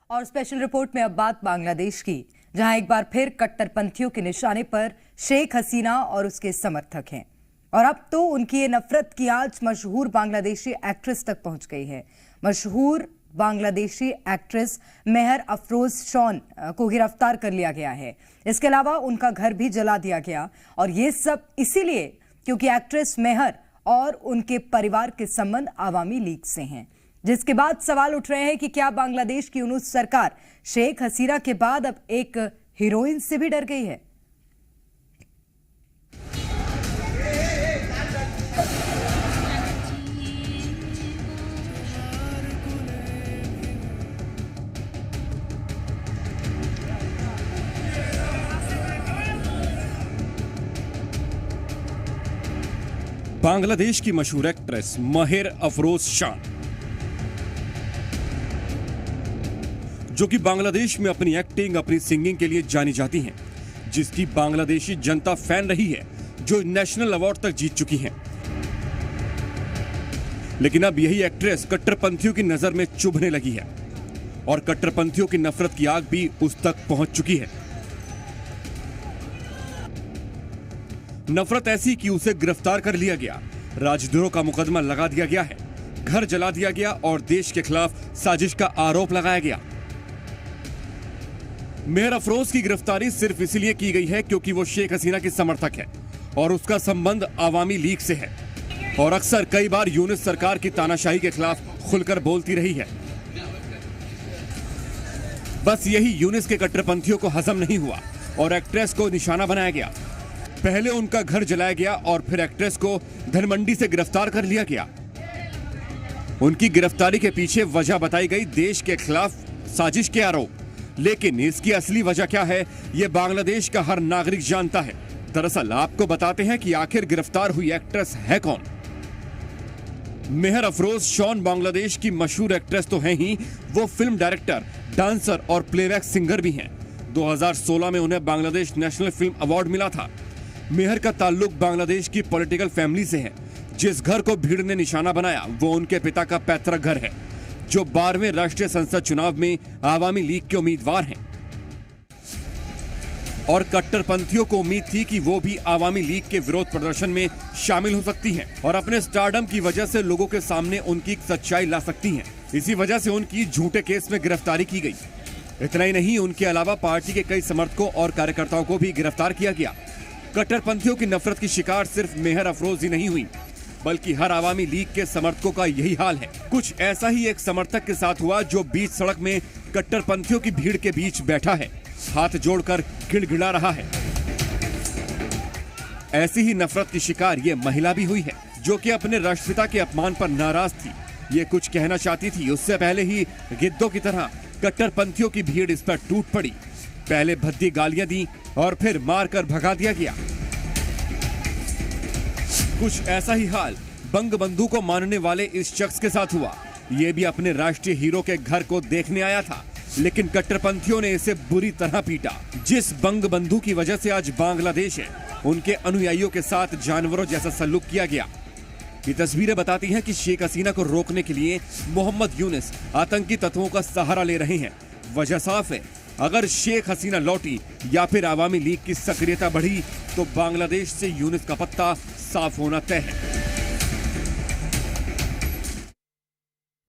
और special report में अब बात बांग्लादेश की, जहां एक बार फिर कट्टरपंथियों के निशाने पर शेख हसीना और उसके समर्थक हैं। और अब तो उनकी ये नफरत की आंच मशहूर बांग्लादेशी एक्ट्रेस तक पहुंच गई है। मशहूर बांग्लादेशी एक्ट्रेस मेहर अफरोज शॉन को गिरफ्तार कर लिया गया है। इसके अलावा उनका घर भी जला दिया गया, और ये सब इसीलिए क्योंकि एक्ट्रेस मेहर और उनके परिवार के संबंध आवामी लीग से हैं। जिसके बाद सवाल उठ रहे हैं कि क्या बांग्लादेश की यूनुस सरकार शेख हसीना के बाद अब एक हीरोइन से भी डर गई है। बांग्लादेश की मशहूर एक्ट्रेस मेहर अफरोज शान, जो कि बांग्लादेश में अपनी एक्टिंग, अपनी सिंगिंग के लिए जानी जाती हैं, जिसकी बांग्लादेशी जनता फैन रही है, जो नेशनल अवार्ड तक जीत चुकी हैं। लेकिन अब यही एक्ट्रेस कट्टरपंथियों की नजर में चुभने लगी है, और कट्टरपंथियों की नफरत की आग भी उस तक पहुंच चुकी है। नफरत ऐसी कि उसे गिरफ्तार कर लिया गया, राजद्रोह का मुकदमा लगा दिया गया है, घर जला दिया गया और देश के खिलाफ साजिश का आरोप लगाया गया। मेहर अफरोज की गिरफ्तारी सिर्फ इसलिए की गई है क्योंकि वो शेख हसीना की समर्थक है और उसका संबंध आवामी लीग से है, और अक्सर कई बार यूनुस सरकार की तानाशाही के खिलाफ खुलकर बोलती रही है। बस यही यूनुस के कट्टरपंथियों को हजम नहीं हुआ और एक्ट्रेस को निशाना बनाया गया। पहले उनका घर जलाया गया और फिर एक्ट्रेस को धनमंडी से गिरफ्तार कर लिया गया। उनकी गिरफ्तारी के पीछे वजह बताई गई देश के खिलाफ साजिश के आरोप, लेकिन इसकी असली वजह क्या है, यह बांग्लादेश का हर नागरिक जानता है। दरअसल आपको बताते हैं कि आखिर गिरफ्तार हुई एक्ट्रेस है कौन। मेहर अफरोज शॉन बांग्लादेश की मशहूर एक्ट्रेस तो हैं ही, वो फिल्म डायरेक्टर, डांसर और प्लेबैक सिंगर भी हैं। 2016 में उन्हें बांग्लादेश नेशनल फिल्म अवार्ड मिला था। मेहर का ताल्लुक बांग्लादेश की पॉलिटिकल फैमिली से है। जिस घर को भीड़ ने निशाना बनाया वो उनके पिता का पैतृक घर है, जो 12वें राष्ट्रीय संसद चुनाव में आवामी लीग के उम्मीदवार हैं। और कट्टरपंथियों को उम्मीद थी कि वो भी आवामी लीग के विरोध प्रदर्शन में शामिल हो सकती हैं और अपने स्टारडम की वजह से लोगों के सामने उनकी सच्चाई ला सकती हैं। इसी वजह से उनकी झूठे केस में गिरफ्तारी की गई। इतना ही नहीं, उनके अलावा पार्टी के कई समर्थकों और कार्यकर्ताओं को भी गिरफ्तार किया गया। कट्टरपंथियों की नफरत की शिकार सिर्फ मेहर अफरोज ही नहीं हुई, बल्कि हर आवामी लीग के समर्थकों का यही हाल है। कुछ ऐसा ही एक समर्थक के साथ हुआ जो बीच सड़क में कट्टरपंथियों की भीड़ के बीच बैठा है, हाथ जोड़कर गिड़गिड़ा रहा है। ऐसी ही नफरत की शिकार ये महिला भी हुई है, जो कि अपने राष्ट्रपिता के अपमान पर नाराज थी। ये कुछ कहना चाहती थी, उससे पहले ही गिद्धों की तरह कट्टरपंथियों की भीड़ इस पर टूट पड़ी। पहले भद्दी गालियां दी और फिर मारकर भगा दिया गया। कुछ ऐसा ही हाल बंगबंधु को मानने वाले इस शख्स के साथ हुआ। ये भी अपने राष्ट्रीय हीरो के घर को देखने आया था, लेकिन कट्टरपंथियों ने इसे बुरी तरह पीटा। जिस बंगबंधु की वजह से आज बांग्लादेश है, उनके अनुयायियों के साथ जानवरों जैसा सलूक किया गया। ये तस्वीरें बताती हैं कि शेख हसीना को रोकने के लिए मोहम्मद यूनुस आतंकी तत्वों का सहारा ले रहे हैं। वजह साफ है, अगर शेख हसीना लौटी या फिर आवामी लीग की सक्रियता बढ़ी तो बांग्लादेश से यूनुस का पत्ता साफ होना तय है।